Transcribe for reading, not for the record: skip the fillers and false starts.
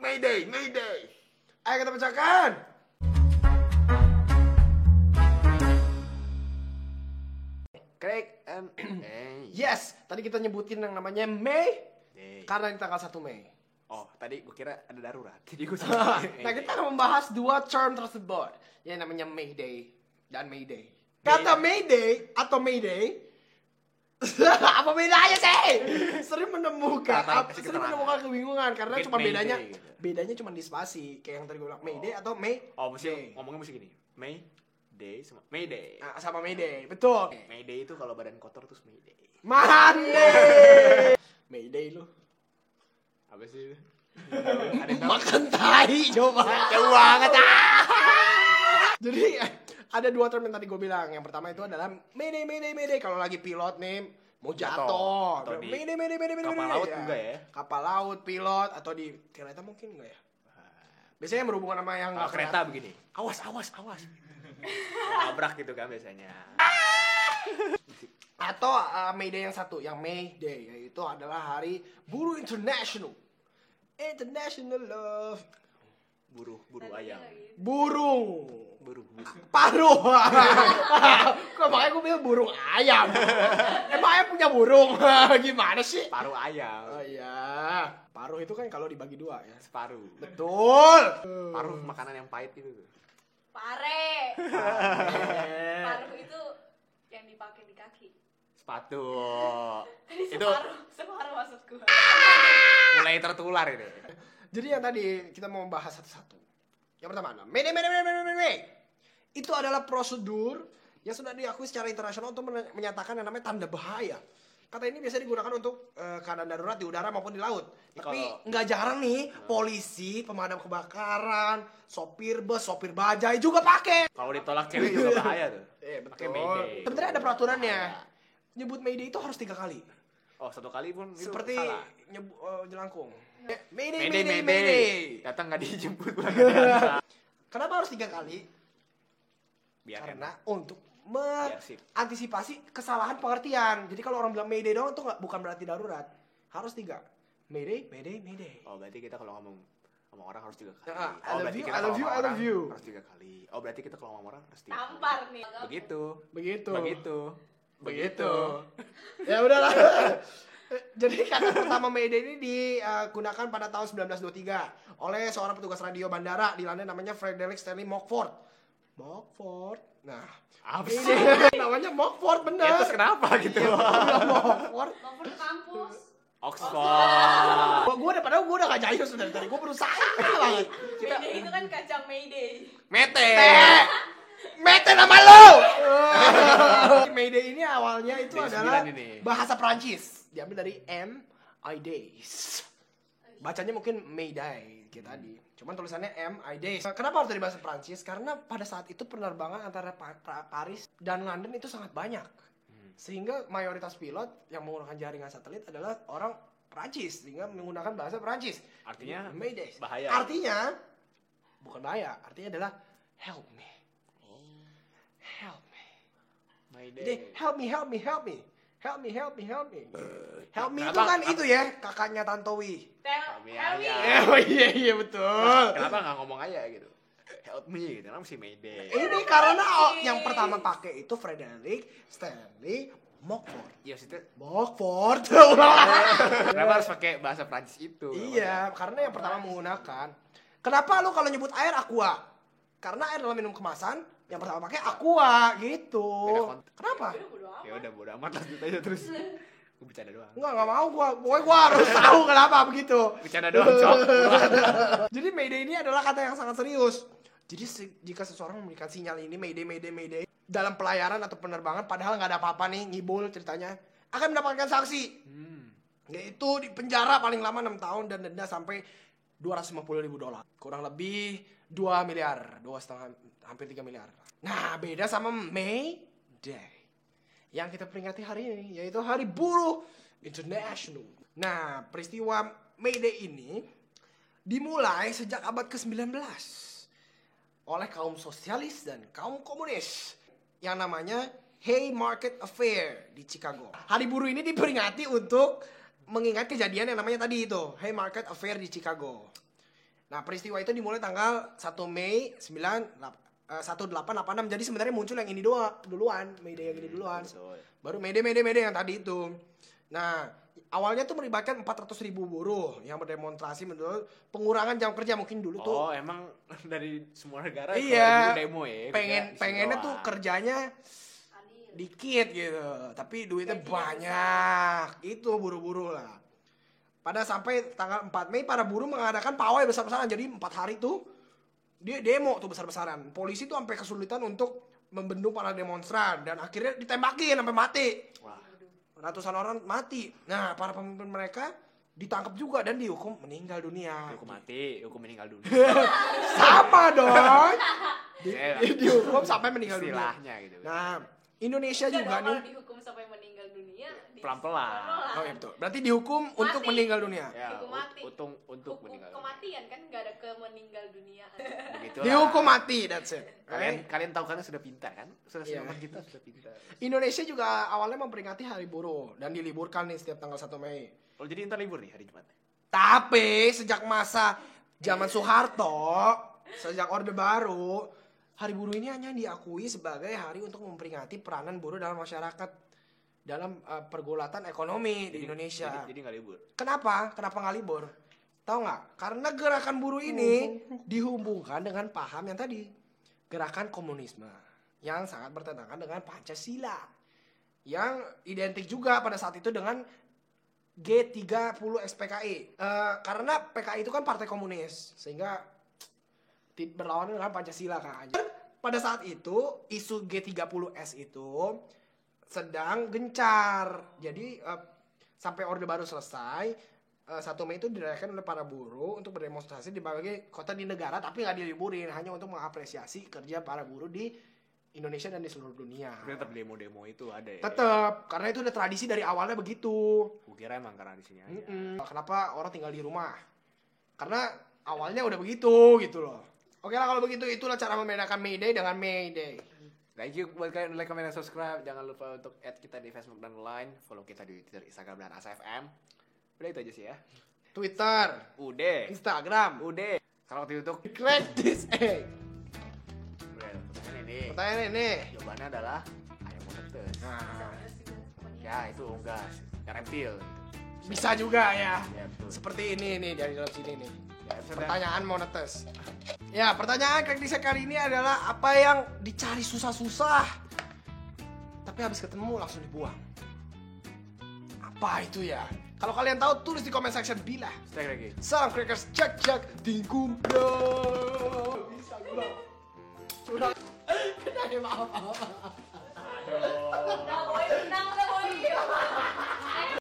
Mayday. Ayo kita bacakan. Craig Yes, tadi kita nyebutin yang namanya May Day. karena di tanggal 1 Mei. Oh, tadi gue kira ada darurat. Jadi gue Nah, kita akan membahas dua term tersebut yang namanya Mayday dan Mayday. Kata Mayday atau Mayday apa bedanya sih? Sering menemukan kebingungan karena Mungkin cuma bedanya Mayday gitu. bedanya cuma di spasi kayak yang tadi gue bilang Mayday atau May. Oh, mesti Day. ngomongnya mesti gini. Mayday sama Mayday. Nah, sama Mayday, betul. Mayday itu kalau badan kotor terus Mayday. Mane. Mayday lu. Apa sih? Ada yang tahu? Makan tai coba. Jauh banget. Jadi ada dua term yang tadi gue bilang. Yang pertama itu adalah Mayday. Kalau lagi pilot nih mau jatuh. Atau di Mayday. kapal laut juga ya? Kapal laut, pilot atau di kereta mungkin enggak ya? Biasanya yang berhubungan sama yang Kalau nggak kereta begini. Awas. Nabrak gitu kan biasanya. Atau Mayday yang satu, yang May Day, yaitu adalah Hari Buruh International. International Love. Buru ayam. Burung. Buru. Paruh. Kok makanya gue bilang burung ayam. Emang ayam punya burung? Gimana sih? Paruh ayam. Oh iya. Paruh itu kan kalau dibagi dua ya. Separuh. Betul. Paruh makanan yang pahit itu tuh. Pare. Paruh itu yang dipakai di kaki. Sepatu. Tadi Itu separuh maksudku. mulai tertular ini. Jadi yang tadi kita mau membahas satu-satu. Yang pertama, May. Itu adalah prosedur yang sudah diakui secara internasional untuk menyatakan yang namanya tanda bahaya. Kata ini biasanya digunakan untuk keadaan darurat di udara maupun di laut. Tapi nggak jarang nih polisi, pemadam kebakaran, sopir bus, sopir bajai juga pakai. Kalau ditolak cewek juga bahaya tuh. Pakai Betul. Mayday. Sebenarnya ada peraturannya. Nyebut Mayday itu harus 3 kali. Oh, 1 kali pun itu Seperti salah. jelangkung. Mayday. Datang nggak dijemput. Kenapa harus 3 kali? Biar Karena enak. untuk Biar sip. mengantisipasi kesalahan pengertian. Jadi kalau orang bilang Mayday doang itu bukan berarti darurat. Harus 3. Mayday. Oh, berarti kita kalau ngomong sama orang harus 3 kali. Ah, Oh, I berarti love kita kalau you, sama I love orang you. harus 3 kali. Oh, berarti kita kalau sama orang harus 3 kali. Tampar nih. Begitu. Ya udahlah. Jadi kata pertama Mayday ini digunakan pada tahun 1923 oleh seorang petugas radio bandara di London namanya Frederick Stanley Mockford. Nah, Apa ini sih? namanya Mockford Ya, bener. terus kenapa gitu? Mockford. Mau ke kampus. Oxford. Padahal gue udah gak jayus dari tadi. Gue berusaha banget. Mayday itu kan kacang Mayday. Mete. Mete nama lo. Mayday ini awalnya itu Dari adalah 9 ini. bahasa Prancis. Diambil dari M-I-Days. Bacanya mungkin Mayday kayak tadi. Cuman tulisannya M-I-Days. Kenapa harus dari bahasa Prancis? Karena pada saat itu penerbangan antara Paris dan London itu sangat banyak. Sehingga mayoritas pilot yang menggunakan jaringan satelit adalah orang Prancis. Sehingga menggunakan bahasa Prancis. Artinya Mayday. bahaya. Artinya bukan bahaya. Artinya adalah help me. Help me. Mayday. Jadi help me. Help me itu Kenapa? kan itu ya kakaknya Tantowi. Kami Helmi. aja. Oh iya betul. Kenapa nggak ngomong aja gitu? Help me gitu, kenapa mesti Mayday? Ini karena yang pertama pakai itu Frederick Stanley Mockford. Ya maksudnya Mockford. kenapa harus pakai bahasa Prancis itu? Iya, karena yang pertama menggunakan. Kenapa lu kalau nyebut air aqua? Karena air dalam minum kemasan yang pertama pakai aqua gitu. Beda konteks. Kenapa? Ya udah bodo amat lanjut aja terus. Gue bercanda doang. Enggak mau gua harus tahu kenapa begitu. Bercanda doang, Cok. Jadi Mayday ini adalah kata yang sangat serius. Jadi jika seseorang memberikan sinyal ini Mayday dalam pelayaran atau penerbangan padahal nggak ada apa-apa nih ngibul ceritanya akan mendapatkan sanksi. Yaitu di penjara paling lama 6 tahun dan denda sampai $250,000. Kurang lebih 2 miliar, 2,5 hampir 3 miliar. Nah, beda sama May Day yang kita peringati hari ini, yaitu Hari Buruh International. Nah, peristiwa May Day ini dimulai sejak abad ke-19 oleh kaum sosialis dan kaum komunis yang namanya Haymarket Affair di Chicago. Hari Buruh ini diperingati untuk mengingat kejadian yang namanya tadi itu, Haymarket Affair di Chicago. Nah, peristiwa itu dimulai tanggal 1 Mei 1886. Jadi sebenarnya muncul yang ini duluan, May Day yang ini duluan. Betul. Baru May Day yang tadi itu. Nah, awalnya tuh melibatkan 400.000 buruh yang berdemonstrasi menurut pengurangan jam kerja mungkin dulu tuh. Oh, emang dari semua negara Iya. kalau demo ya. Pengennya tuh kerjanya Adil. dikit gitu, tapi duitnya banyak. Itu buru-buru lah. Pada sampai tanggal 4 Mei para buruh mengadakan pawai besar-besaran. Jadi 4 hari tuh dia demo tuh besar-besaran. Polisi tuh sampai kesulitan untuk membendung para demonstran dan akhirnya ditembakin sampai mati. Wah. Ratusan orang mati. Nah, para pemimpin mereka ditangkap juga dan dihukum meninggal dunia. Hukum mati, hukum meninggal dunia. Sama dong. Ya, Dihukum sampai meninggal dunia. istilahnya gitu. Nah, Indonesia Enggak juga dong, nih. kalau dihukum sampai meninggal dunia. Pelan-pelan. Oh iya betul. Berarti dihukum untuk meninggal dunia. Ya, Hukum mati. untuk meninggal. Kematian kan nggak ada ke meninggal dunia. Begitulah. Dihukum mati, that's it. Kalian tahu kan sudah pintar kan? Sudah Iya. semua kita sudah pintar. Indonesia juga awalnya memperingati Hari Buruh dan diliburkan nih setiap tanggal 1 Mei. Oh, jadi ntar libur nih hari Jumat. Tapi sejak masa zaman Soeharto, sejak Orde Baru, Hari Buruh ini hanya diakui sebagai hari untuk memperingati peranan buruh dalam masyarakat dalam pergulatan ekonomi di Indonesia. Jadi nggak libur. Kenapa? Kenapa nggak libur? Tahu nggak? Karena gerakan buruh ini dihubungkan dengan paham yang tadi, gerakan komunisme yang sangat bertentangan dengan Pancasila, yang identik juga pada saat itu dengan G30 SPKI. Karena PKI itu kan partai komunis, sehingga berlawanan dengan Pancasila kan. Pada saat itu isu G30S itu sedang gencar. Jadi sampai Orde Baru selesai, 1 Mei itu dirayakan oleh para buruh untuk berdemonstrasi di berbagai kota di negara, tapi nggak diliburin, hanya untuk mengapresiasi kerja para buruh di Indonesia dan di seluruh dunia. Tapi tetap demo-demo itu ada ya. Tetap, karena itu udah tradisi dari awalnya begitu. Kukira emang karena di sini aja. Kenapa orang tinggal di rumah? Karena awalnya udah begitu gitu loh. Oke lah kalau begitu, itulah cara membedakan May Day dengan May Day. Thank you buat kalian like, comment, dan subscribe. Jangan lupa untuk add kita di Facebook dan lain. Follow kita di Twitter, Instagram, dan ASFM. Udah itu aja sih ya. Twitter, Udah. Instagram. Udah. Kalau waktu itu Crack this egg. udah, pertanyaan ini. Pertanyaan ini. Jawabannya adalah ayam monetes. Nah, Ya itu unggas. Yang reptil. Gitu. bisa juga ya. Ya betul. Seperti ini nih dari dalam sini nih. Ya, episode Pertanyaan monetes. Ya, pertanyaan Crack this egg kali ini adalah apa yang dicari susah-susah tapi habis ketemu langsung dibuang? Apa itu ya? Kalau kalian tahu tulis di comment section bila. Stay lagi. Salam Crackers, cek tingkum bro. Bisa bro. Sudah. Maaf. Aduh.